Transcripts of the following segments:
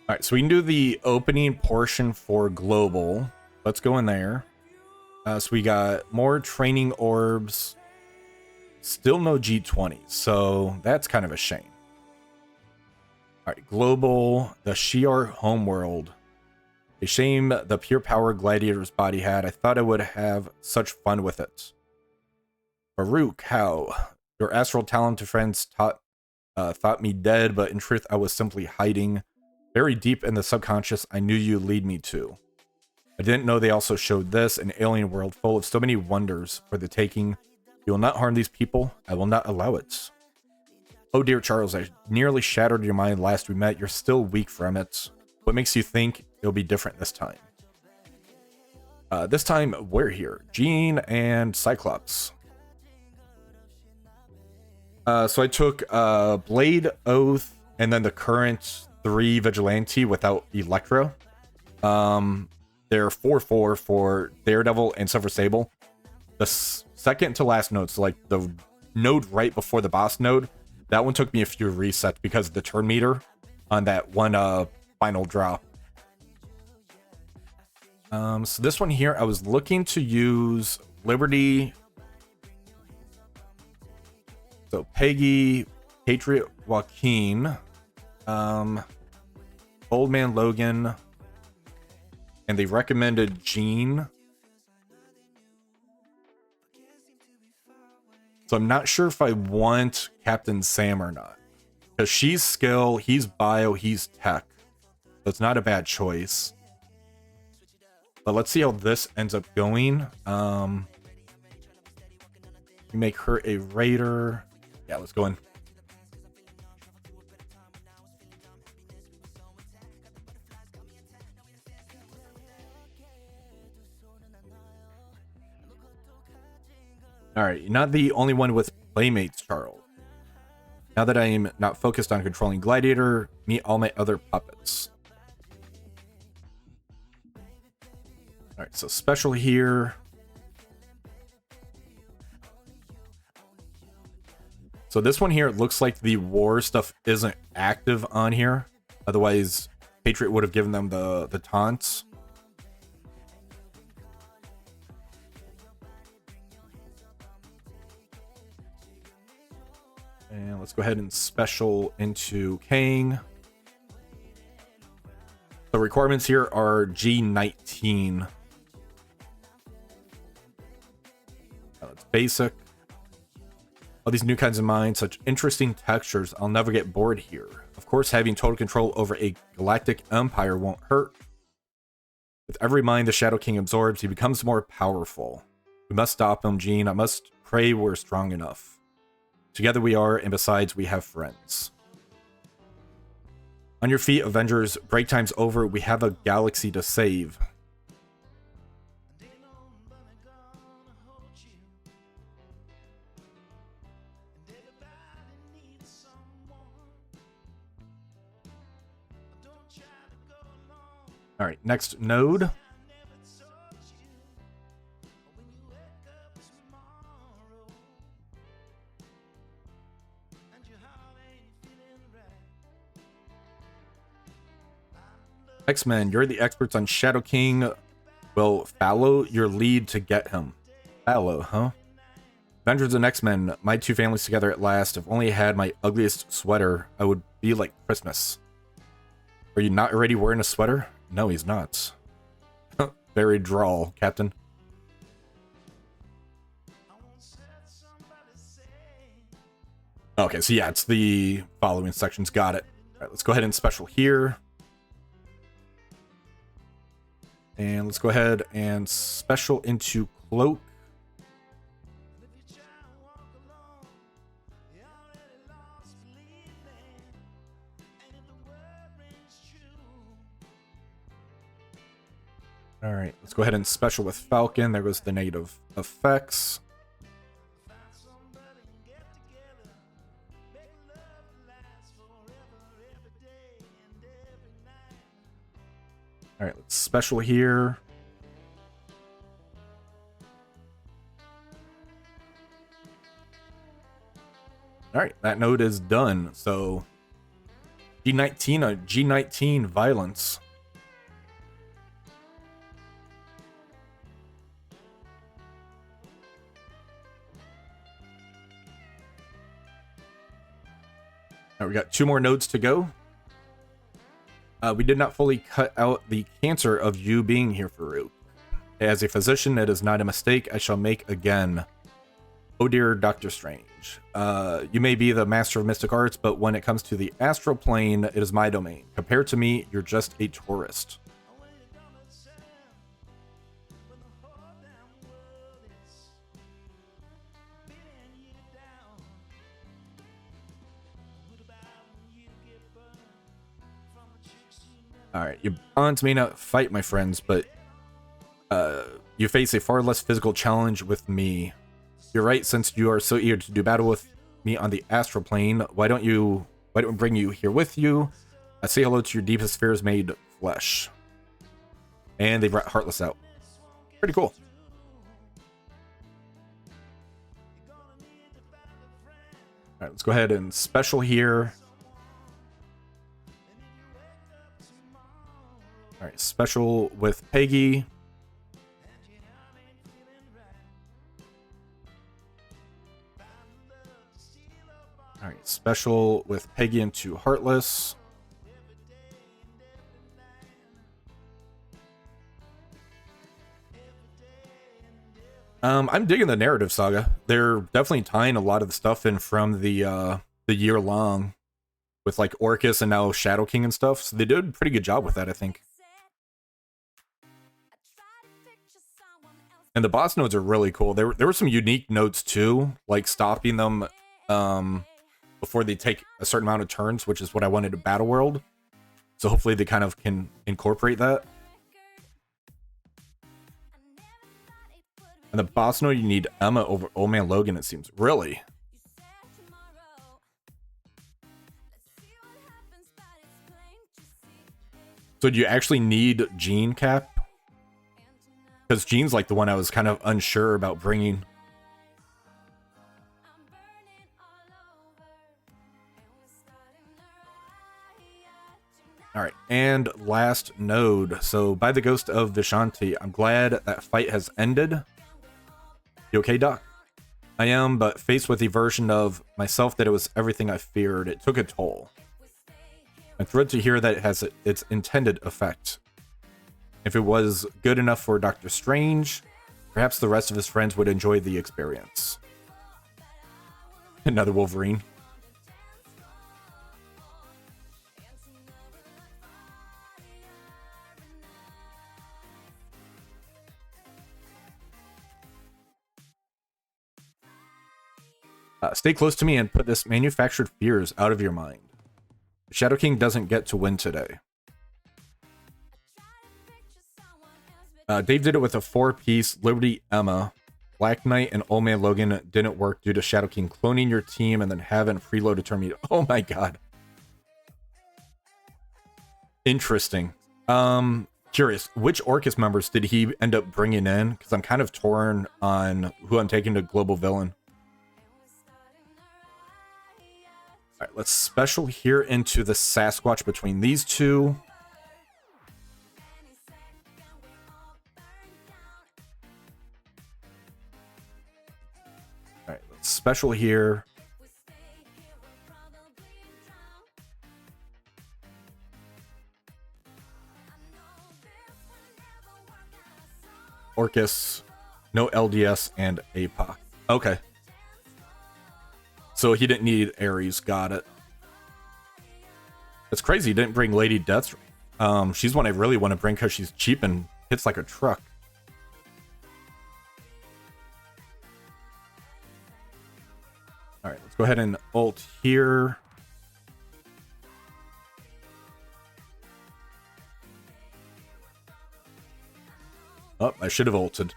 All right, so we can do the opening portion for global. Let's go in there. So we got more training orbs. Still no G20, so that's kind of a shame. All right, global, the Shi'ar homeworld. A shame the pure power gladiator's body had. I thought I would have such fun with it. Baruch, how? Your astral talented friends thought me dead, but in truth I was simply hiding. Very deep in the subconscious, I knew you'd lead me to. I didn't know they also showed this, an alien world full of so many wonders for the taking. You will not harm these people. I will not allow it. Oh dear Charles, I nearly shattered your mind last we met. You're still weak from it. What makes you think it'll be different this time? This time, we're here. Jean and Cyclops. So I took Blade, Oath, and then the current 3 Vigilante without Electro. They're 4/4 for Daredevil and Silver Sable. The second to last node, so like the node right before the boss node, that one took me a few resets because of the turn meter on that one final drop. So this one here, I was looking to use Liberty. So Peggy, Patriot Joaquin, Old Man Logan, and they recommended Jean. So I'm not sure if I want Captain Sam or not. Because she's skill, he's bio, he's tech. So it's not a bad choice. But let's see how this ends up going. We make her a raider. Yeah, let's go in. Alright, you're not the only one with playmates, Charles. Now that I am not focused on controlling Gladiator, meet all my other puppets. Alright, so special here. So this one here, it looks like the war stuff isn't active on here. Otherwise, Patriot would have given them the taunts. And let's go ahead and special into Kang. The requirements here are G19. It's basic. All these new kinds of mines, such interesting textures. I'll never get bored here. Of course, having total control over a galactic empire won't hurt. With every mine the Shadow King absorbs, he becomes more powerful. We must stop him, Jean. I must pray we're strong enough. Together we are, and besides, we have friends. On your feet, Avengers. Break time's over. We have a galaxy to save. All right, next node. X-Men, you're the experts on Shadow King. Will follow your lead to get him. Follow, huh? Avengers and X-Men, my two families together at last. If only I had my ugliest sweater, I would be like Christmas. Are you not already wearing a sweater? No, he's not. Very droll, Captain. Okay, so yeah, it's the following sections. Got it. All right, let's go ahead and special here. And let's go ahead and special into Cloak. All right, let's go ahead and special with Falcon. There goes the negative effects. All right, let's special here. All right, that node is done. So G19, a G19 violence. All right, we got 2 more nodes to go. We did not fully cut out the cancer of you being here, Farouk. As a physician, it is not a mistake I shall make again. Oh dear Dr. Strange. You may be the master of mystic arts, but when it comes to the astral plane, it is my domain. Compared to me, you're just a tourist. Alright, your bonds may not fight, my friends, but you face a far less physical challenge with me. You're right, since you are so eager to do battle with me on the astral plane, why don't we bring you here with you? Say hello to your deepest fears made flesh. And they brought Heartless out. Pretty cool. Alright, let's go ahead and special here. Alright, special with Peggy. Alright, special with Peggy into Heartless. I'm digging the narrative saga. They're definitely tying a lot of the stuff in from the year long with like Orcus and now Shadow King and stuff. So they did a pretty good job with that, I think. And the boss nodes are really cool. There were some unique nodes too, like stopping them before they take a certain amount of turns, which is what I wanted to Battle World. So hopefully they kind of can incorporate that. And the boss node, you need Emma over Old Man Logan, it seems. Really? So do you actually need Jean Cap? Because Jean's like the one I was kind of unsure about bringing. Alright, and last node. So, by the ghost of Vishanti, I'm glad that fight has ended. You okay, Doc? I am, but faced with a version of myself that it was everything I feared. It took a toll. I'm thrilled to hear that it has its intended effect. If it was good enough for Dr. Strange, perhaps the rest of his friends would enjoy the experience. Another Wolverine. Stay close to me and put this manufactured fears out of your mind. Shadow King doesn't get to win today. Dave did it with a 4-piece Liberty Emma. Black Knight and Old Man Logan didn't work due to Shadow King cloning your team and then having preloaded turn. Oh my god. Interesting. Curious, which Orcus members did he end up bringing in? Because I'm kind of torn on who I'm taking to Global Villain. Alright, let's special here into the Sasquatch between these two. Alright, let's special here. Orcus, no LDS, and APOC. Okay. So he didn't need Ares, got it. It's crazy he didn't bring Lady Deathray. She's one I really want to bring because she's cheap and hits like a truck. Alright, let's go ahead and ult here. Oh, I should have ulted.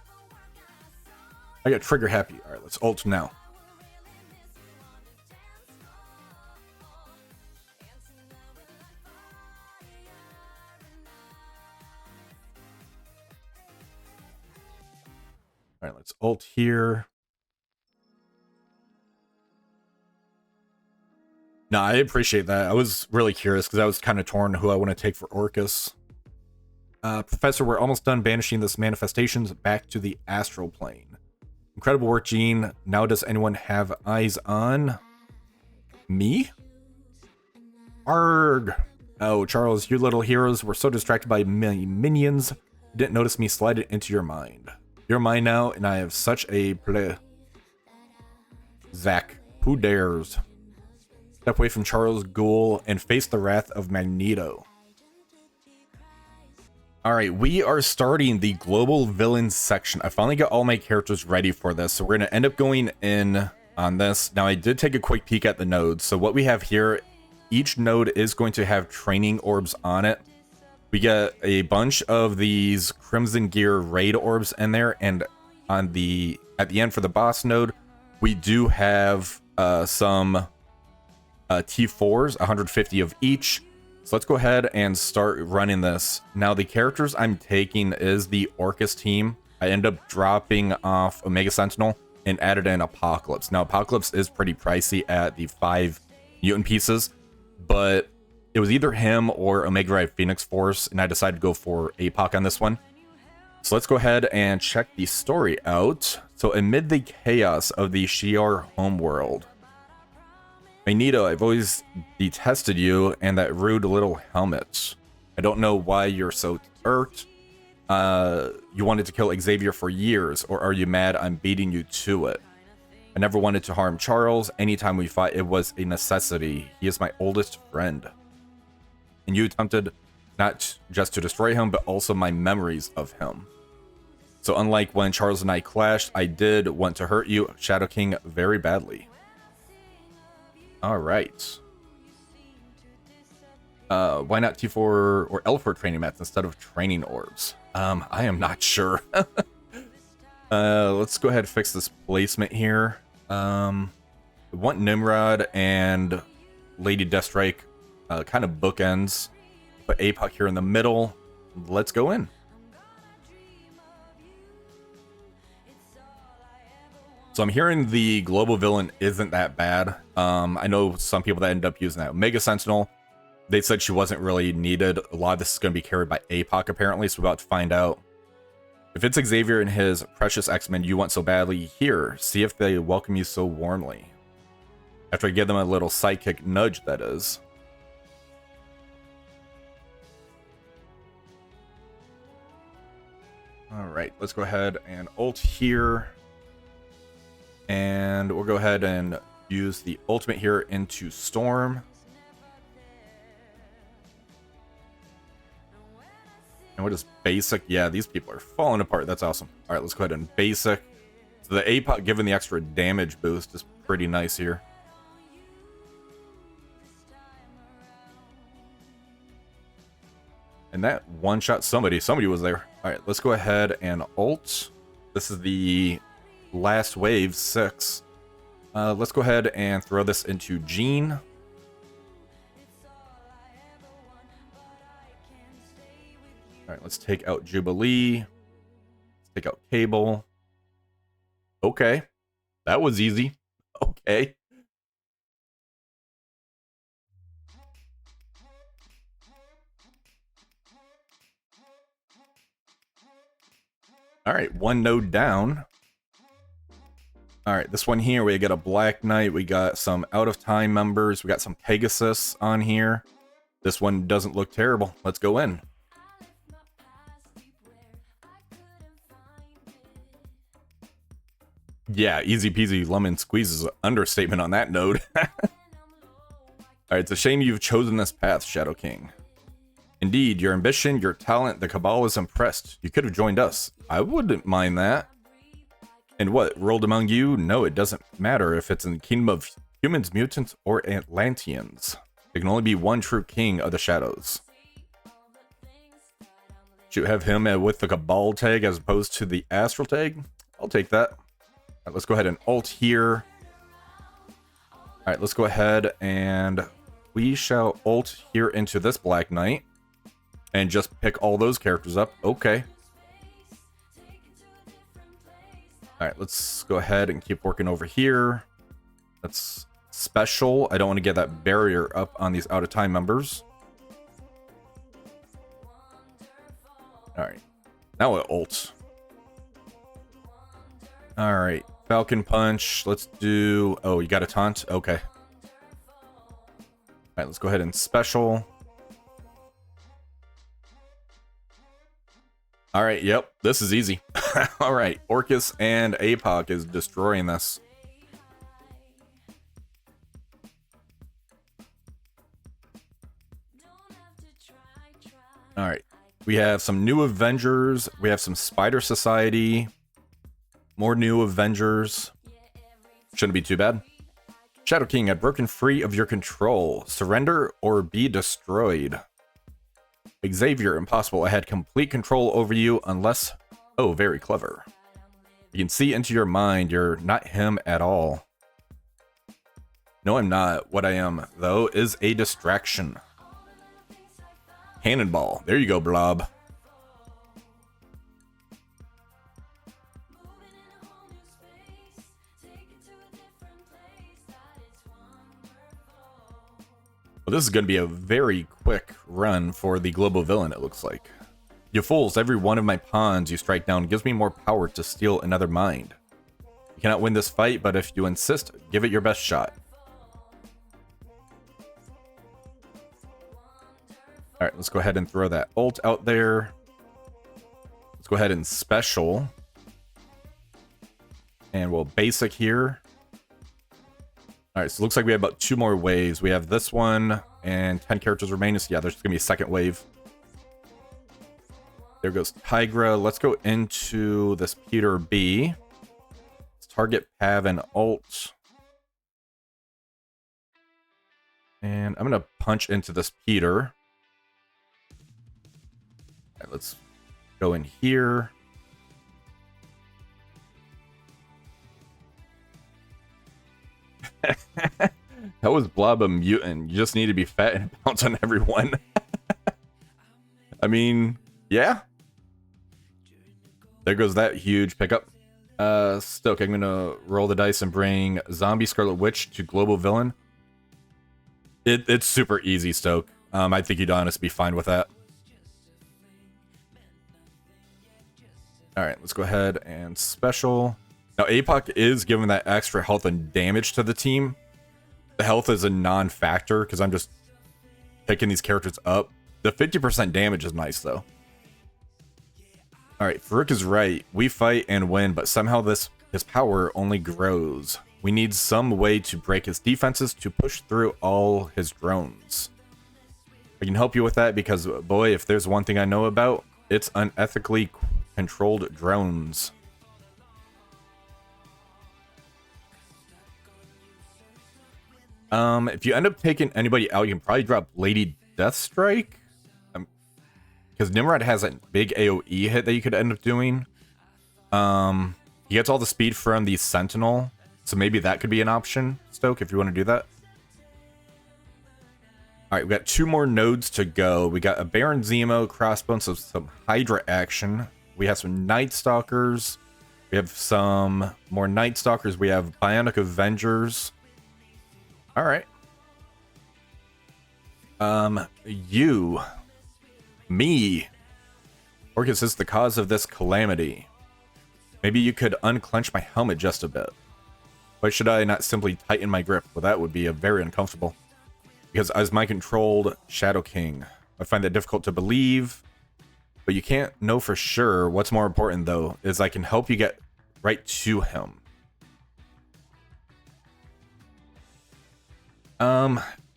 I got trigger happy. Alright, let's ult now. Alright, let's ult here. No, I appreciate that. I was really curious because I was kind of torn who I want to take for Orcus. Professor, we're almost done banishing this manifestations back to the astral plane. Incredible work, Gene. Now does anyone have eyes on me? Arg. Oh, Charles, you little heroes were so distracted by minions, you didn't notice me slide it into your mind. You're mine now, and I have such a play. Zach, who dares? Step away from Charles Ghoul and face the wrath of Magneto. Alright, we are starting the global villains section. I finally got all my characters ready for this, so we're going to end up going in on this. Now, I did take a quick peek at the nodes. So what we have here, each node is going to have training orbs on it. We get a bunch of these Crimson Gear raid orbs in there, and at the end for the boss node, we do have some T4s, 150 of each. So let's go ahead and start running this. Now, the characters I'm taking is the Orcus team. I end up dropping off Omega Sentinel and added in Apocalypse. Now, Apocalypse is pretty pricey at the 5 mutant pieces, but it was either him or Omega Drive Phoenix Force, and I decided to go for APOC on this one. So let's go ahead and check the story out. So amid the chaos of the Shi'ar homeworld, Magneto, I've always detested you and that rude little helmet. I don't know why you're so irked. You wanted to kill Xavier for years, or are you mad I'm beating you to it? I never wanted to harm Charles. Anytime we fought, it was a necessity. He is my oldest friend. And you attempted not just to destroy him, but also my memories of him. So unlike when Charles and I clashed, I did want to hurt you, Shadow King, very badly. All right. Why not T4 or L4 training mats instead of training orbs? I am not sure. Let's go ahead and fix this placement here. I want Nimrod and Lady Deathstrike kind of bookends. Put APOC here in the middle. Let's go in. So I'm hearing the global villain isn't that bad. I know some people that end up using that. Omega Sentinel, they said she wasn't really needed. A lot of this is going to be carried by APOC apparently, so we're about to find out. If it's Xavier and his precious X-Men you want so badly, here, see if they welcome you so warmly. After I give them a little sidekick nudge, that is. Alright, let's go ahead and ult here. And we'll go ahead and use the ultimate here into Storm. And what is basic? Yeah, these people are falling apart. That's awesome. All right, let's go ahead and basic. So the APOC giving the extra damage boost is pretty nice here. And that one-shot somebody. Somebody was there. All right, let's go ahead and ult. This is the last wave, 6. Let's go ahead and throw this into Gene. All right, let's take out Jubilee. Let's take out Cable. Okay, that was easy. Okay. All right, one node down. All right, this one here, we got a Black Knight. We got some Out of Time members. We got some Pegasus on here. This one doesn't look terrible. Let's go in. Yeah, easy peasy lemon squeeze is an understatement on that node. All right, it's a shame you've chosen this path, Shadow King. Indeed, your ambition, your talent, the Cabal is impressed. You could have joined us. I wouldn't mind that. And what, ruled among you? No, it doesn't matter if it's in the kingdom of humans, mutants, or Atlanteans. There can only be one true king of the shadows. Should you have him with the Cabal tag as opposed to the Astral tag? I'll take that. All right, let's go ahead and ult here. All right, let's go ahead and we shall ult here into this Black Knight and just pick all those characters up. Okay. All right, let's go ahead and keep working over here. Let's special. I don't want to get that barrier up on these out of time members. All right, now it ults. All right, Falcon Punch. Let's do. Oh, you got a taunt. Okay. All right, let's go ahead and special. All right, yep, this is easy. All right, Orcus and APOC is destroying this. All right, we have some new Avengers. We have some Spider Society. More new Avengers. Shouldn't be too bad. Shadow King had broken free of your control. Surrender or be destroyed. Xavier, impossible. I had complete control over you unless... Oh, very clever. You can see into your mind. You're not him at all. No, I'm not. What I am, though, is a distraction. Cannonball. There you go, Blob. Well, this is going to be a very quick run for the global villain, it looks like. You fools, every one of my pawns you strike down gives me more power to steal another mind. You cannot win this fight, but if you insist, give it your best shot. Alright, let's go ahead and throw that ult out there. Let's go ahead and special. And we'll basic here. Alright, so it looks like we have about 2 more waves. We have this one, and 10 characters remaining. So yeah, there's going to be a second wave. There goes Tigra. Let's go into this Peter B. Let's target Pav and ult. And I'm going to punch into this Peter. Alright, let's go in here. That was Blob a mutant. You just need to be fat and bounce on everyone. I mean, yeah. There goes that huge pickup. Stoke, I'm gonna roll the dice and bring Zombie Scarlet Witch to global villain. It's super easy, Stoke. I think you'd honestly be fine with that. Alright, let's go ahead and special. Now, APOC is giving that extra health and damage to the team. The health is a non-factor because I'm just picking these characters up. The 50% damage is nice, though. Alright, Farouk is right. We fight and win, but somehow his power only grows. We need some way to break his defenses to push through all his drones. I can help you with that because, boy, if there's one thing I know about, it's unethically controlled drones. If you end up taking anybody out, you can probably drop Lady Deathstrike. Because Nimrod has a big AoE hit that you could end up doing. He gets all the speed from the Sentinel. So maybe that could be an option, Stoke, if you want to do that. Alright, we got 2 more nodes to go. We got a Baron Zemo, Crossbones, so some Hydra action. We have some Night Stalkers. We have some more Night Stalkers. We have Bionic Avengers. Alright. Me. Orcus is the cause of this calamity. Maybe you could unclench my helmet just a bit. Why should I not simply tighten my grip? Well, that would be a very uncomfortable. Because as my controlled Shadow King, I find that difficult to believe. But you can't know for sure. What's more important, though, is I can help you get right to him.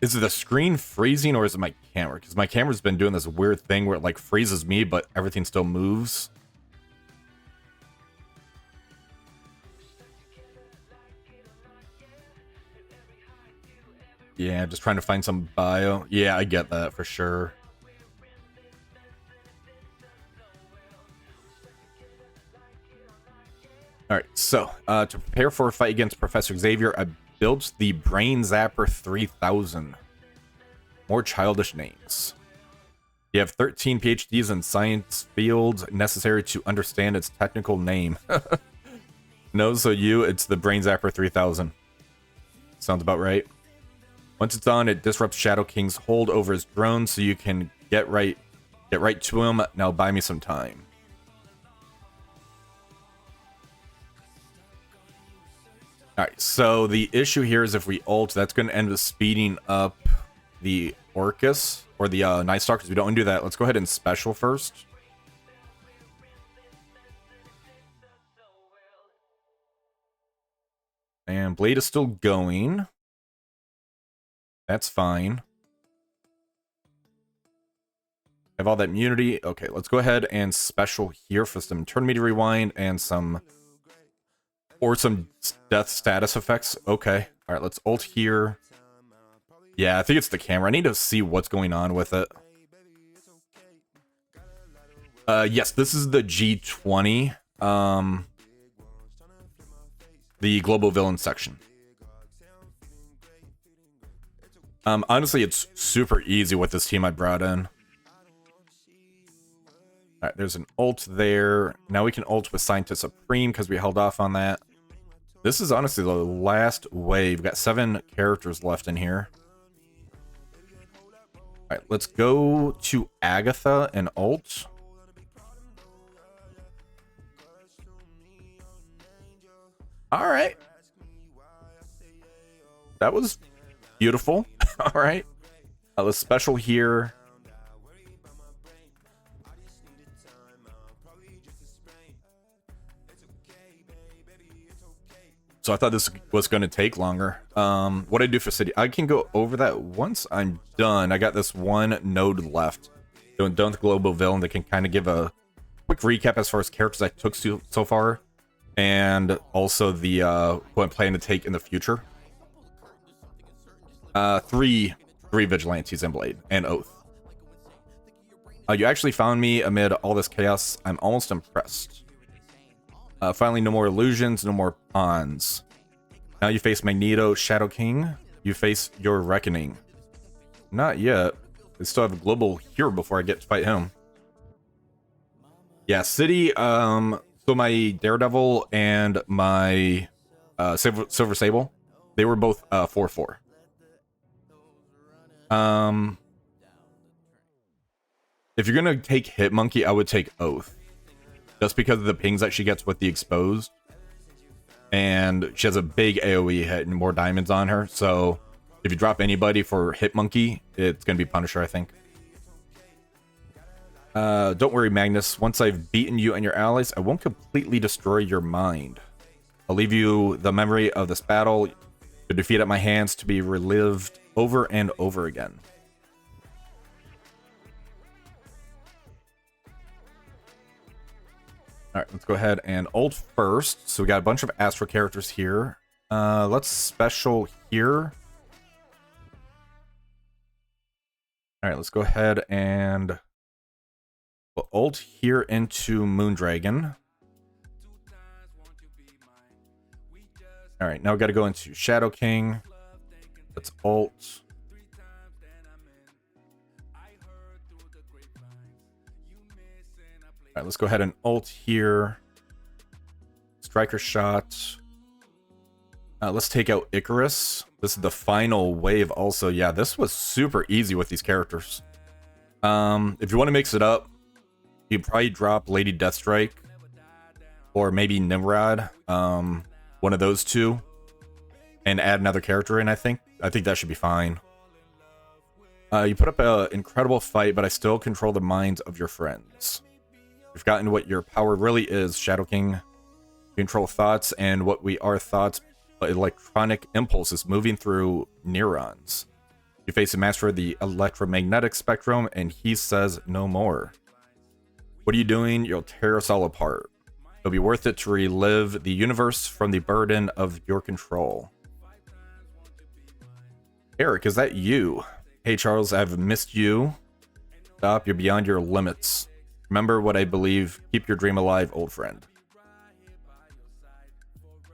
Is it the screen freezing or is it my camera? Because my camera's been doing this weird thing where it like freezes me, but everything still moves. Yeah, just trying to find some bio. Yeah, I get that for sure. Alright, so, to prepare for a fight against Professor Xavier, I built the Brain Zapper 3000. More childish names. You have 13 PhDs in science fields necessary to understand its technical name. No, so it's the Brain Zapper 3000. Sounds about right. Once it's on, it disrupts Shadow King's hold over his drone, so you can get right to him. Now buy me some time. Alright, so the issue here is if we ult, that's going to end up speeding up the Orcus, or the Night Stalkers. We don't want to do that. Let's go ahead and special first. And Blade is still going. That's fine. Have all that immunity. Okay, let's go ahead and special here for some turn meter rewind and some death status effects. Okay. All right, let's ult here. Yeah, I think it's the camera. I need to see what's going on with it. Yes, this is the G20. The global villain section. Honestly, it's super easy with this team I brought in. Alright, there's an ult there. Now we can ult with Scientist Supreme because we held off on that. This is honestly the last wave. We've got 7 characters left in here. Alright, let's go to Agatha and ult. Alright. That was beautiful. Alright. Let's special here. So I thought this was going to take longer. What I do for City, I can go over that once I'm done. I got this one node left. Done with Global Villain that can kind of give a quick recap as far as characters I took so far. And also the who I'm planning to take in the future. Three Vigilantes and Blade and Oath. You actually found me amid all this chaos. I'm almost impressed. Finally, no more illusions, no more pawns. Now you face Magneto, Shadow King. You face your reckoning. Not yet. I still have a global hero before I get to fight him. Yeah, City. So my Daredevil and my Silver Sable, they were both 4/4. If you're gonna take Hitmonkey, I would take Oath. Just because of the pings that she gets with the exposed. And she has a big AoE hit and more diamonds on her. So if you drop anybody for Hitmonkey, it's going to be Punisher, I think. Don't worry, Magnus. Once I've beaten you and your allies, I won't completely destroy your mind. I'll leave you the memory of this battle, to defeat at my hands, to be relived over and over again. Alright, let's go ahead and ult first. So we got a bunch of Astro characters here. Let's special here. Alright, let's go ahead and we'll ult here into Moondragon. Alright, now we got to go into Shadow King. Let's ult. Alright, let's go ahead and ult here. Striker shot. Let's take out Icarus. This is the final wave also. Yeah, this was super easy with these characters. If you want to mix it up, you probably drop Lady Deathstrike. Or maybe Nimrod. One of those two. And add another character in, I think. I think that should be fine. You put up an incredible fight, but I still control the minds of your friends. You've gotten what your power really is, Shadow King. You control thoughts, and what we are thoughts, but electronic impulses moving through neurons. You face a master of the electromagnetic spectrum, and he says no more. What are you doing? You'll tear us all apart. It'll be worth it to relive the universe from the burden of your control. Eric, is that you? Hey, Charles, I've missed you. Stop, you're beyond your limits. Remember what I believe. Keep your dream alive, old friend.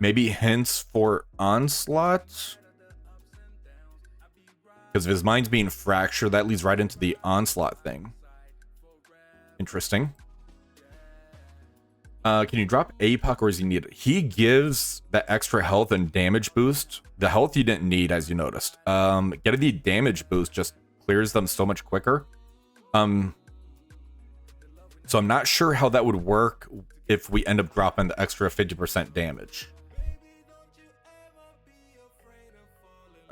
Maybe hints for Onslaught? Because if his mind's being fractured, that leads right into the Onslaught thing. Interesting. Can you drop APOC or is he needed? He gives that extra health and damage boost. The health you didn't need, as you noticed. Getting the damage boost just clears them so much quicker. So I'm not sure how that would work if we end up dropping the extra 50% damage.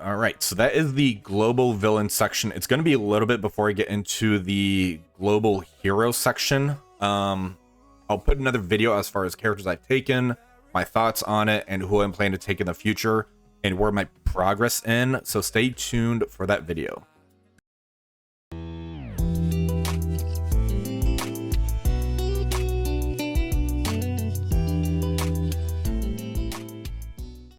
All right, so that is the global villain section. It's going to be a little bit before I get into the global hero section. I'll put another video as far as characters I've taken, my thoughts on it, and who I'm planning to take in the future, and where my progress in. So stay tuned for that video.